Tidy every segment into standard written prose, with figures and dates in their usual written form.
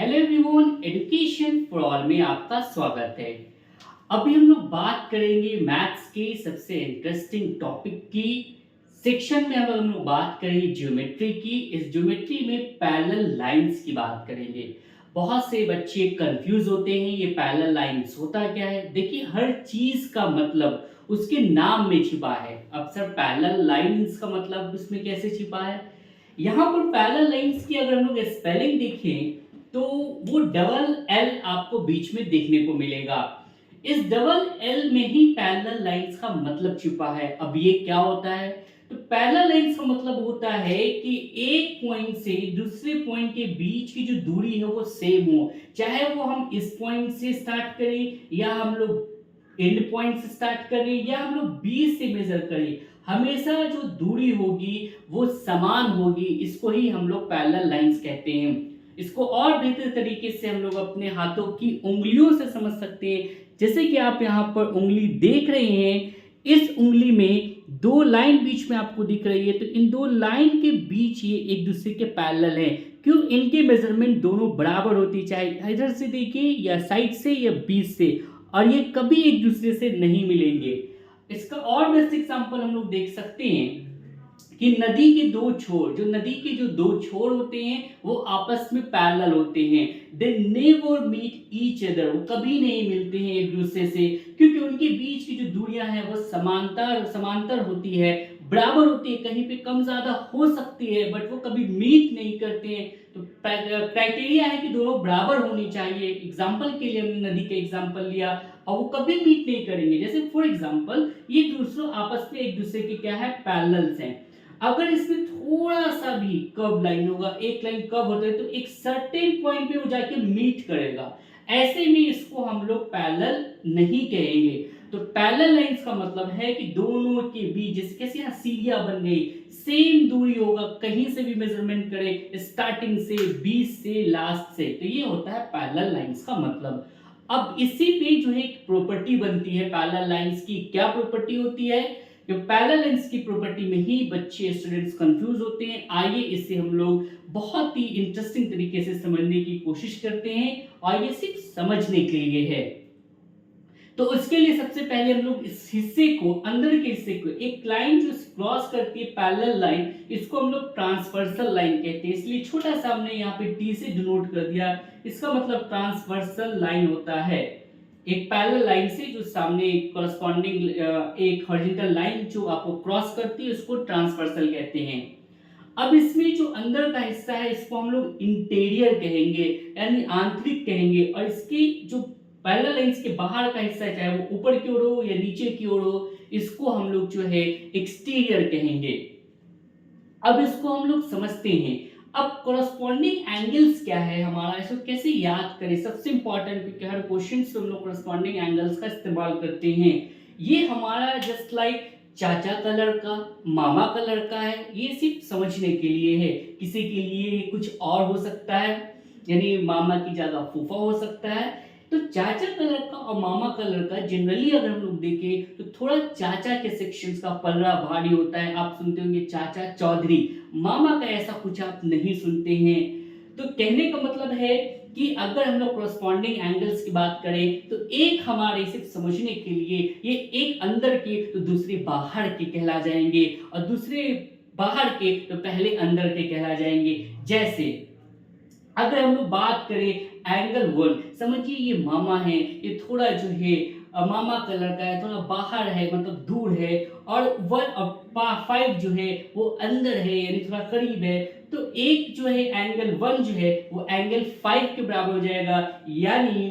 Hello everyone, education for all में आपका स्वागत है। अभी हम लोग बात करेंगे मैथ्स के सबसे इंटरेस्टिंग टॉपिक की सेक्शन में। अब हम लोग बात करेंगे ज्योमेट्री की। इस ज्योमेट्री में पैरेलल लाइंस की बात करेंगे। बहुत से बच्चे कंफ्यूज होते हैं ये पैरेलल लाइंस होता क्या है। देखिए, हर चीज का मतलब उसके नाम में छिपा है। अब सर पैरेलल लाइंस का मतलब इसमें कैसे छिपा है? यहाँ पर पैरेलल लाइंस की अगर हम लोग स्पेलिंग देखें तो वो डबल एल आपको बीच में देखने को मिलेगा। इस डबल एल में ही पैरेलल लाइंस का मतलब छिपा है। अब ये क्या होता है? तो पैरेलल लाइंस का मतलब होता है कि एक पॉइंट से दूसरे पॉइंट के बीच की जो दूरी है वो सेम हो, चाहे वो हम इस पॉइंट से स्टार्ट करें या हम लोग एंड पॉइंट से स्टार्ट करें या हम लोग बीच से मेजर करें, हमेशा जो दूरी होगी वो समान होगी। इसको ही हम लोग पैरेलल लाइंस कहते हैं। इसको और बेहतर तरीके से हम लोग अपने हाथों की उंगलियों से समझ सकते हैं। जैसे कि आप यहाँ पर उंगली देख रहे हैं, इस उंगली में दो लाइन बीच में आपको दिख रही है, तो इन दो लाइन के बीच ये एक दूसरे के पैरेलल है। क्यों? इनके मेजरमेंट दोनों बराबर होती है, चाहे इधर से देखिए या साइड से या बीच से, और ये कभी एक दूसरे से नहीं मिलेंगे। इसका और बेस्ट एग्जांपल हम लोग देख सकते हैं कि नदी के दो छोर, जो नदी के जो दो छोर होते हैं वो आपस में पैरेलल होते हैं। They never meet each other, वो कभी नहीं मिलते हैं एक दूसरे से, क्योंकि उनके बीच की जो दूरियां हैं वो समांतर समांतर होती है, बराबर होती है। कहीं पे कम ज्यादा हो सकती है बट वो कभी मीट नहीं करते हैं। तो क्राइटेरिया है कि दोनों बराबर होनी चाहिए। एग्जाम्पल के लिए हमने नदी का एग्जाम्पल लिया और वो कभी मीट नहीं करेंगे। जैसे फॉर एग्जाम्पल ये दूसरों आपस में एक दूसरे के क्या है, पैरेलल्स हैं। अगर इसमें थोड़ा सा भी कर्व लाइन होगा, एक लाइन कर्व होता है तो एक सर्टेन पॉइंट पे वो जाके मीट करेगा, ऐसे में इसको हम लोग पैरेलल नहीं कहेंगे। तो पैरेलल लाइंस का मतलब है कि दोनों के बीच, जैसे कैसे यहाँ सीढ़ियां बन गई, सेम दूरी होगा, कहीं से भी मेजरमेंट करें, स्टार्टिंग से, बीच से, लास्ट से, तो ये होता है पैरेलल लाइंस का मतलब। अब इसी पे जो है एक प्रॉपर्टी बनती है पैरेलल लाइंस की। क्या प्रॉपर्टी होती है? जो पैरेलल लाइंस की प्रॉपर्टी में ही बच्चे स्टूडेंट्स कंफ्यूज होते हैं। आइए इसे हम लोग बहुत ही इंटरेस्टिंग तरीके से समझने की कोशिश करते हैं, और ये सिर्फ समझने के लिए है। तो उसके लिए सबसे पहले हम लोग इस हिस्से को, अंदर के हिस्से को, एक लाइन जो क्रॉस करती है पैरेलल लाइन, इसको हम लोग ट्रांसवर्सल लाइन कहते हैं। इसलिए छोटा सा हमने यहाँ पे टी से डिनोट कर दिया। इसका मतलब ट्रांसवर्सल लाइन होता है एक पैरेलल लाइन से जो सामने कॉरस्पॉन्डिंग एक हॉरिजॉन्टल लाइन जो आपको क्रॉस करती है, उसको ट्रांसवर्सल कहते हैं। अब इसमें जो अंदर का हिस्सा है इसको हम लोग इंटीरियर कहेंगे, यानी आंतरिक कहेंगे, और इसकी जो पैरेलल लाइंस के बाहर का हिस्सा है, चाहे वो ऊपर की ओर हो या नीचे की ओर हो, इसको हम लोग जो है एक्सटीरियर कहेंगे। अब इसको हम लोग समझते हैं। अब कोरस्पॉन्डिंग एंगल्स क्या है हमारा, इसको कैसे याद करें? सबसे इंपॉर्टेंट, क्योंकि हर क्वेश्चन से हम लोग कोरस्पॉन्डिंग एंगल्स का इस्तेमाल करते हैं। ये हमारा जस्ट लाइक चाचा का लड़का, मामा का लड़का है, ये सिर्फ समझने के लिए है। किसी के लिए कुछ और हो सकता है, यानी मामा की जगह फूफा हो सकता है। तो चाचा का लड़का और मामा का लड़का जनरली अगर हम लोग देखें तो थोड़ा चाचा के सेक्शंस का पलड़ा भारी होता है। आप सुनते होंगे चाचा चौधरी, मामा का ऐसा कुछ आप नहीं सुनते हैं। तो कहने का मतलब है कि अगर हम लोग कोरस्पॉन्डिंग एंगल्स की बात करें तो एक हमारे सिर्फ समझने के लिए, ये एक अंदर के तो दूसरे बाहर के कहला जाएंगे, और दूसरे बाहर के तो पहले अंदर के कहला जाएंगे। जैसे अगर हम लोग बात करें एंगल 1, समझिए ये मामा है, ये थोड़ा जो है मामा का लड़का है, थोड़ा बाहर है, मतलब दूर है, और 1 और 5 जो है वो अंदर है, यानी थोड़ा करीब है। तो एक जो है एंगल 1 जो है वो एंगल 5 के बराबर हो जाएगा। यानी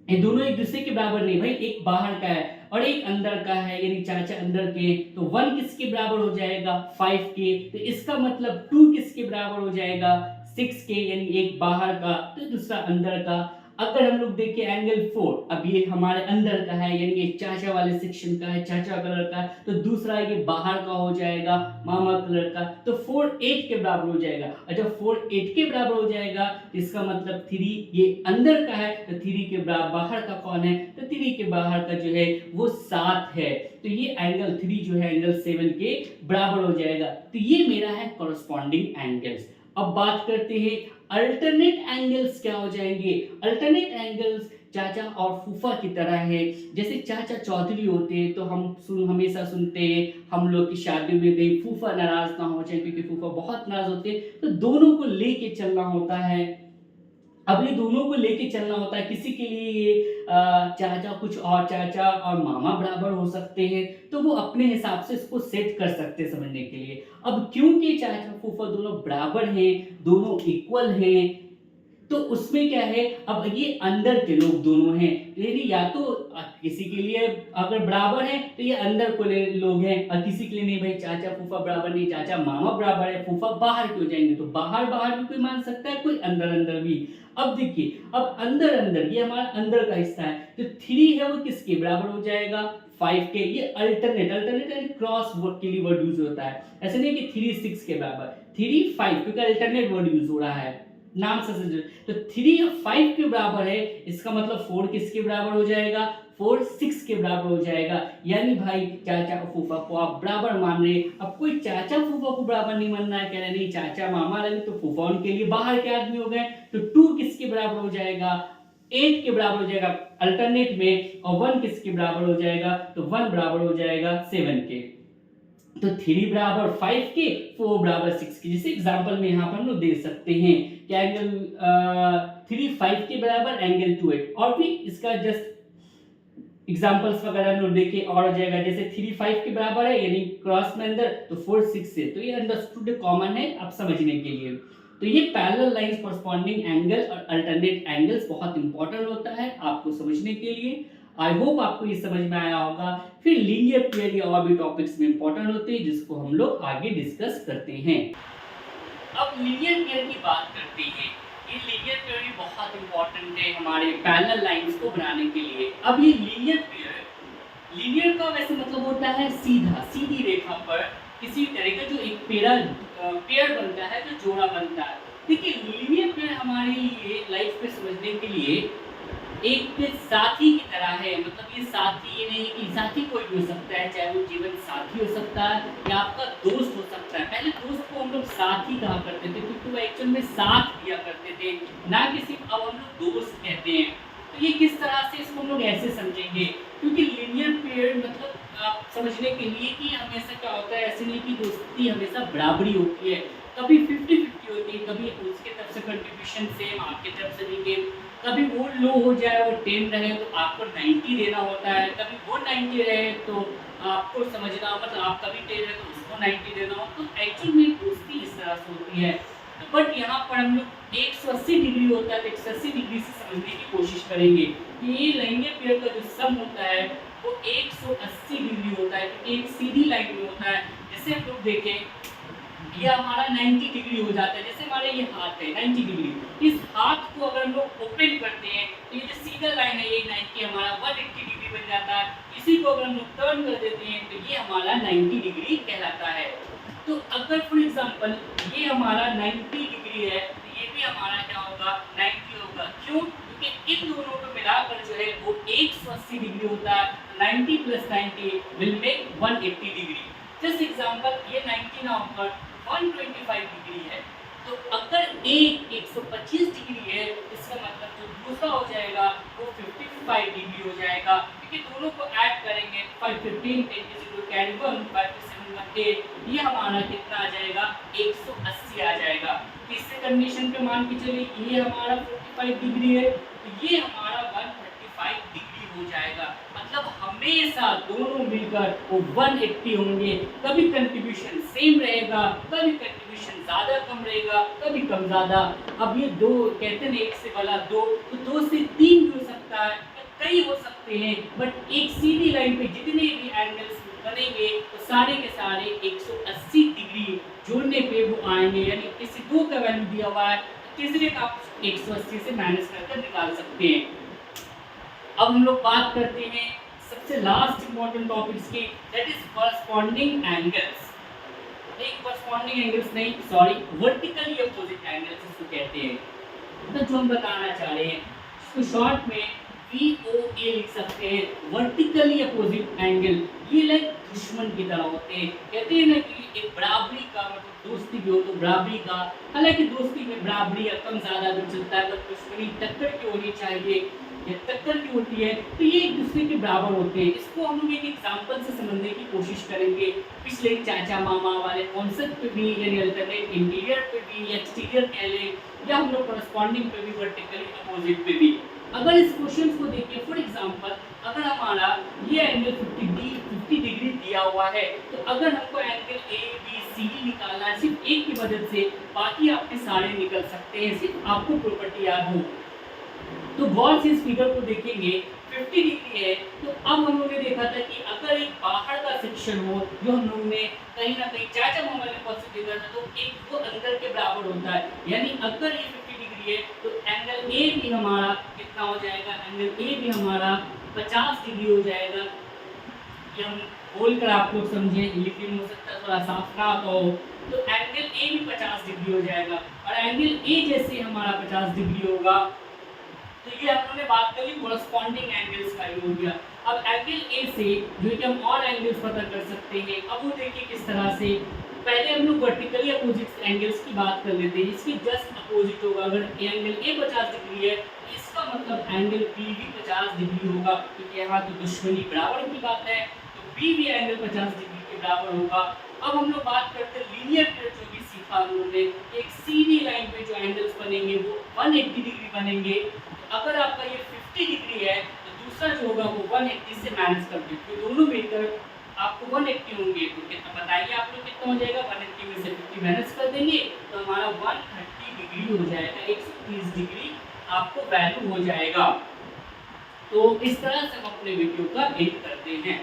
ये दोनों एक दूसरे के बराबर नहीं भाई, एक बाहर का है और एक अंदर का है, यानी चाचा अंदर के, तो 1 किसके बराबर हो जाएगा? 5 के। तो इसका मतलब 2 किसके बराबर हो जाएगा? 6 के, यानी एक बाहर का तो दूसरा अंदर का। अगर हम लोग देखें एंगल 4, अब ये हमारे अंदर का है, यानी ये चाचा वाले सेक्शन का है, चाचा का लड़का, तो दूसरा ये बाहर का हो जाएगा, मामा का लड़का। तो 4 8 के बराबर हो जाएगा, और जब 4 8 के बराबर हो जाएगा इसका मतलब 3 ये अंदर का है, तो 3 के बाहर का कौन है? तो 3 के बाहर का जो है वो 7 है। तो ये एंगल 3 जो है एंगल 7 के बराबर हो जाएगा। तो ये मेरा है कॉरस्पॉन्डिंग एंगल्स। अब बात करते हैं अल्टरनेट एंगल्स क्या हो जाएंगे? अल्टरनेट एंगल्स चाचा और फूफा की तरह है। जैसे चाचा चौधरी होते हैं तो हम हमेशा सुनते हैं हम लोग की शादी में कहीं फूफा नाराज ना हो जाए, क्योंकि फूफा बहुत नाराज होते हैं, तो दोनों को लेके चलना होता है। अब ये दोनों को लेके चलना होता है। किसी के लिए ये चाचा कुछ और, चाचा और मामा बराबर हो सकते हैं, तो वो अपने हिसाब से इसको सेट कर सकते हैं समझने के लिए। अब क्योंकि चाचा फूफा दोनों बराबर हैं, दोनों इक्वल हैं, तो उसमें क्या है, अब ये अंदर के लोग दोनों हैं, यानी या तो किसी के लिए अगर बराबर है तो ये अंदर को लोग हैं, और किसी के लिए नहीं, भाई चाचा फूफा बराबर नहीं, चाचा मामा बराबर है, फूफा बाहर क्यों जाएंगे, तो बाहर बाहर भी कोई मान सकता है, कोई अंदर अंदर भी। अब देखिए, अब अंदर अंदर ये हमारा अंदर का हिस्सा है, तो 3 है वो किसके बराबर हो जाएगा? 5 के। ये अल्टरनेट अल्टरनेट क्रॉस वर्ड के लिए वर्ड यूज होता है, ऐसे नहीं कि 3 6 के बराबर, 3 5, क्योंकि अल्टरनेट वर्ड यूज हो रहा है नाम से समझो। तो 3 5 के बराबर है, इसका मतलब 4 किसके बराबर हो जाएगा? 4 6 के बराबर हो जाएगा। यानी भाई चाचा और फूफा को आप बराबर मान रहे। अब कोई चाचा फूफा को बराबर नहीं मानना है, कह रहे नहीं चाचा मामा लगे तो फूफा उनके लिए बाहर के आदमी हो गए, तो 2 किसके बराबर हो जाएगा? 8 के बराबर हो जाएगा अल्टरनेट में, और 1 किसके बराबर हो जाएगा? तो 1 बराबर हो जाएगा 7 के। तो 3 बराबर 5 के, 4 बराबर 6 के। जैसे एग्जांपल में यहाँ पर हम लोग दे सकते हैं कि एंगल 3 5 के बराबर, एंगल 2 8, और भी इसका जस्ट एग्जांपल्स वगैरह हम लोग देखें और हो जाएगा। जैसे 3 5 के बराबर है यानी क्रॉस में अंदर, तो 4 6 से, तो ये अंडरस्टूड कॉमन है आप समझने के लिए। तो ये पैरेलल लाइंस कॉरस्पॉन्डिंग एंगल और अल्टरनेट एंगल्स बहुत इंपॉर्टेंट होता है आपको समझने के लिए। आई होप आपको ये समझ में आया होगा। फिर लीनियर पेयर या और भी टॉपिक्स में इंपॉर्टेंट होते हैं जिसको हम लोग आगे डिस्कस करते हैं। अब लीनियर पेयर की बात करते हैं। ये लीनियर पेयर भी बहुत इंपॉर्टेंट है हमारे पैरेलल लाइंस को बनाने के लिए। अब ये लीनियर पेयर, लीनियर का वैसे मतलब होता है सीधा, सीधी रेखा पर किसी तरह का जो एक पेयर बनता है, जो जोड़ा बनता है। देखिए लीनियर पेयर हमारे लिए लाइफ में समझने के लिए एक साथी की तरह है। मतलब ये साथी, ये नहीं कि साथी कोई भी हो सकता है, चाहे वो जीवन साथी हो सकता है या आपका दोस्त हो सकता है। पहले दोस्त को हम लोग साथी कहा करते थे क्योंकि वो एक्चुअल में साथ दिया करते थे, ना कि सिर्फ अब हम लोग दोस्त कहते हैं। तो ये किस तरह से इसको हम लोग ऐसे समझेंगे, क्योंकि लीनियर पेयर मतलब आप समझने के लिए कि हमेशा क्या होता है, ऐसे नहीं कि दोस्ती हमेशा बराबरी होती है, कभी 50-50 होती है, कभी उसके तरफ से कंट्रीब्यूशन सेम, आपके तरफ से भी गेम, कभी वो लो हो जाए, वो 10 रहे तो आपको 90 देना होता है, कभी वो 90 रहे तो आपको समझना, मतलब आप कभी 10 रहे तो उसको 90 देना हो। तो एक्चुअल में दोस्ती इस तरह से होती है। बट यहाँ पर हम लोग 180 डिग्री होता है तो 180 डिग्री से समझने की कोशिश करेंगे कि ये लीनियर पेयर का जो सम होता है वो 180 डिग्री होता है, एक सीधी लाइन में होता है। जैसे हम लोग देखें ये हमारा 90 डिग्री हो जाता है, जैसे हमारा ये हाथ है 90 डिग्री, इस हाथ को अगर हम लोग ओपन करते हैं तो ये जो सीधा लाइन है ये 90 हमारा 180 डिग्री बन जाता है। इसी को अगर हम लोग टर्न कर देते हैं तो ये हमारा 90 डिग्री कहलाता है। तो अगर फॉर एग्जांपल ये हमारा 90 डिग्री है तो ये भी हमारा क्या होगा, 90 होगा। क्यों? क्योंकि इन दोनों को मिलाकर जो है वो 180 डिग्री होता है। 90 + 90 will make 180 degree. Just example ये 90 ना होकर 125 डिग्री है, तो अगर एक 125 डिग्री है, इसका मतलब जो दूसरा हो जाएगा वो 55 डिग्री हो जाएगा, क्योंकि दोनों को ऐड करेंगे 5 15 10 is कैरी 1 5 7 1 8, ये हमारा कितना आ जाएगा, 180 आ जाएगा। तीसरे कंडीशन पे मान के चलिए ये हमारा 45 डिग्री है तो ये हमारा 135 डिग्री हो जाएगा। मतलब हमेशा दोनों मिलकर वो 180 होंगे। कभी कंट्रीब्यूशन सेम रहेगा, कभी कंट्रीब्यूशन ज्यादा कम रहेगा, कभी कम ज्यादा। अब ये दो कहते हैं एक से वाला दो, तो 2 से 3 भी हो सकता है, कई हो सकते हैं, बट एक सीधी लाइन पे जितने भी एंगल्स बनेंगे तो सारे के सारे 180 डिग्री जोड़ने पे वो आएंगे। यानी किसी दो का वैल्यू दिया हुआ है तो तीसरे का आप 180 से माइनस करके निकाल सकते हैं। अब हम लोग बात करते हैं सबसे लास्ट इंपॉर्टेंट टॉपिक्स की, दैट इज कॉरस्पॉन्डिंग एंगल्स। नहीं कॉरस्पॉन्डिंग एंगल्स नहीं, सॉरी, वर्टिकली अपोजिट एंगल्स इसको कहते हैं। तो जो हम बताना चाह रहे हैं इसको शॉर्ट में VOA लिख सकते हैं, वर्टिकली अपोजिट एंगल। ये लाइक दुश्मन की तरह होते हैं। कहते हैं ना कि एक बराबरी का मतलब दोस्ती भी हो तो बराबरी का, हालांकि दोस्ती में बराबरी या कम ज़्यादा भी चलता है, पर दुश्मनी टक्कर की होनी चाहिए। ये टक्कर की होती है तो ये एक दूसरे के बराबर होते हैं। इसको हम लोग एक एग्जाम्पल से समझने की कोशिश करेंगे। पिछले चाचा मामा वाले कॉन्सेप्ट पे भी, यानी अल्टरनेट इंटीरियर पे भी, एक्सटीरियर कह लें, या हम लोग करस्पॉन्डिंग पे भी, वर्टिकली अपोजिट पे भी। अगर इस क्वेश्चन को देखिए, फॉर एग्जांपल अगर हमारा ये एंगल 50 डिग्री दिया हुआ है, तो अगर हमको angle A B C D निकालना है सिर्फ एक की मदद से, बाकी आपके सारे निकल सकते हैं, सिर्फ आपको प्रॉपर्टी याद हो। तो गौर से इस फिगर को देखेंगे, 50 डिग्री है, तो अब हम लोगों ने देखा था कि अगर एक बाहर का सेक्शन हो, जो हम लोगों ने कहीं ना कहीं चाचा मामा ने कॉन्सेप्ट देखा था, तो एक वो अंदर के बराबर होता है। यानी अगर ये 50 डिग्री है तो एंगल ए भी हमारा कितना हो जाएगा, एंगल ए भी हमारा 50 डिग्री हो जाएगा। ये हम बोल कर आप लोग समझे, लिखने में हो सकता है थोड़ा साफ ना हो, तो एंगल ए भी 50 डिग्री हो जाएगा। और एंगल ए जैसे हमारा 50 डिग्री होगा, तो ये हम लोगों ने बात करी कॉरस्पॉन्डिंग एंगल्स का ही हो गया। अब एंगल ए से जो कि हम और एंगल्स पता कर सकते हैं, अब वो देखिए किस तरह से। पहले हम लोग वर्टिकली अपोजिट एंगल्स की बात कर लेते हैं। इसके जस्ट अपोजिट होगा, अगर एंगल ए 50 डिग्री है तो इसका मतलब एंगल बी भी 50 डिग्री होगा, क्योंकि यहाँ तो दुश्मनी बराबर की बात है, तो बी भी एंगल 50 डिग्री के बराबर होगा। अब हम लोग बात करते हैं लीनियर पे, जो भी सीखा हम लोगों ने, एक सीधी लाइन पे जो एंगल्स बनेंगे वो 180 डिग्री बनेंगे। अगर आपका ये 50 डिग्री है तो दूसरा जो होगा वो 180 से माइनस कर दे, तो दोनों मिलकर आपको 180 होंगे। तो कितना बताइए आप लोग, कितना हो जाएगा, 180 में से 50 माइनस कर देंगे तो हमारा 130 डिग्री हो जाएगा, 130 डिग्री आपको वैल्यू हो जाएगा। तो इस तरह से हम अपने वीडियो का एंड करते हैं।